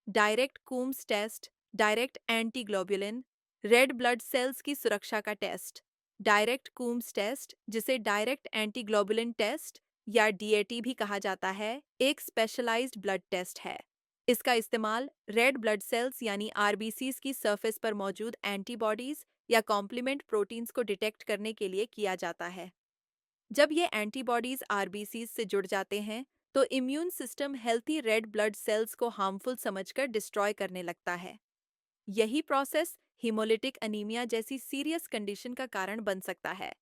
Direct Coombs test, direct antiglobulin, red blood cells की सुरक्षा का टेस्ट। डायरेक्ट कूम्स टेस्ट, जिसे डायरेक्ट एंटीग्लोबुलिन टेस्ट या डीएटी भी कहा जाता है, एक स्पेशलाइज्ड ब्लड टेस्ट है। इसका इस्तेमाल रेड ब्लड सेल्स यानी आरबीसीज की सरफेस पर मौजूद एंटीबॉडीज या कॉम्प्लीमेंट प्रोटीन्स को डिटेक्ट करने के लिए किया जाता है। जब ये एंटीबॉडीज आरबीसीज से जुड़ जाते हैं, तो immune system healthy red blood sales को हार्मफुल समझकर डिस्ट्रॉय करने लगता है। यही प्रोसेस हीमोलिटिक अनीमिया जैसी सीरियस कंडीशन का कारण बन सकता है।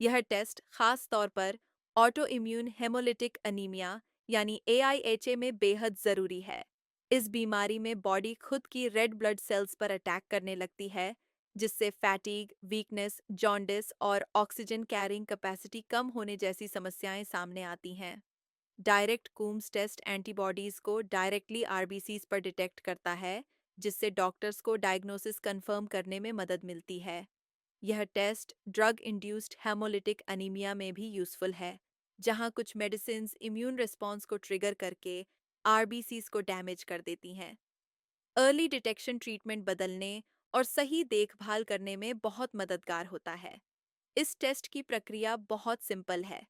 यह टेस्ट खास तौर पर ऑटो इम्यून हेमोलिटिक अनीमिया यानी एआईएचए में बेहद ज़रूरी है। इस बीमारी में बॉडी खुद की रेड ब्लड सेल्स पर अटैक करने लगती है, जिससे फैटीग, वीकनेस, जॉन्डिस और ऑक्सीजन कैरिंग कैपेसिटी कम होने जैसी समस्याएं सामने आती हैं। डायरेक्ट कूम्स टेस्ट एंटीबॉडीज को डायरेक्टली आरबीसीज पर डिटेक्ट करता है, जिससे डॉक्टर्स को डायग्नोसिस कंफर्म करने में मदद मिलती है। यह test drug induced haemolytic anaemia में भी यूज़फुल है, जहां कुछ मेडिसिन्स इम्यून रिस्पॉन्स को ट्रिगर करके आरबीसीज को डैमेज कर देती हैं। अर्ली डिटेक्शन ट्रीटमेंट बदलने और सही देखभाल करने में बहुत मददगार होता है। इस टेस्ट की प्रक्रिया बहुत सिंपल है।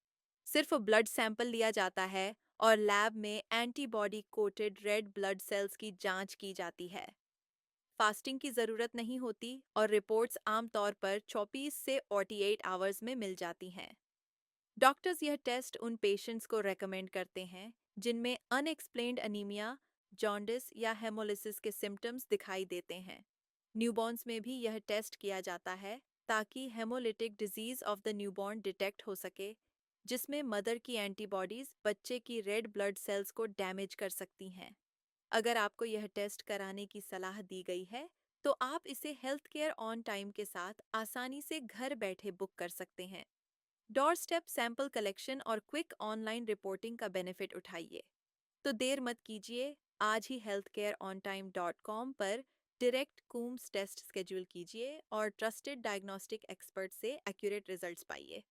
सिर्फ ब्लड सैंपल लिया जाता है और लैब में antibody coated red blood cells की जांच की जाती है। फास्टिंग की ज़रूरत नहीं होती और रिपोर्ट्स आमतौर पर 24 से 48 आवर्स में मिल जाती हैं। डॉक्टर्स यह टेस्ट उन पेशेंट्स को रेकमेंड करते हैं जिनमें अनएक्सप्लेन्ड अनीमिया, जॉन्डिस या हेमोलिसिस के सिम्टम्स दिखाई देते हैं। न्यूबॉर्न्स में भी यह टेस्ट किया जाता है ताकि haemolytic disease of the newborn detect हो सके, जिसमें मदर की एंटीबॉडीज बच्चे की रेड ब्लड सेल्स को डैमेज कर सकती हैं। अगर आपको यह टेस्ट कराने की सलाह दी गई है, तो आप इसे हेल्थ केयर ऑन टाइम के साथ आसानी से घर बैठे बुक कर सकते हैं। डोर स्टेप सैंपल कलेक्शन और क्विक ऑनलाइन रिपोर्टिंग का बेनिफिट उठाइए। तो देर मत कीजिए, आज ही healthcareontime.com पर डायरेक्ट कूम्स टेस्ट शेड्यूल कीजिए और ट्रस्टेड डायग्नोस्टिक एक्सपर्ट से एक्यूरेट रिजल्ट्स पाइए।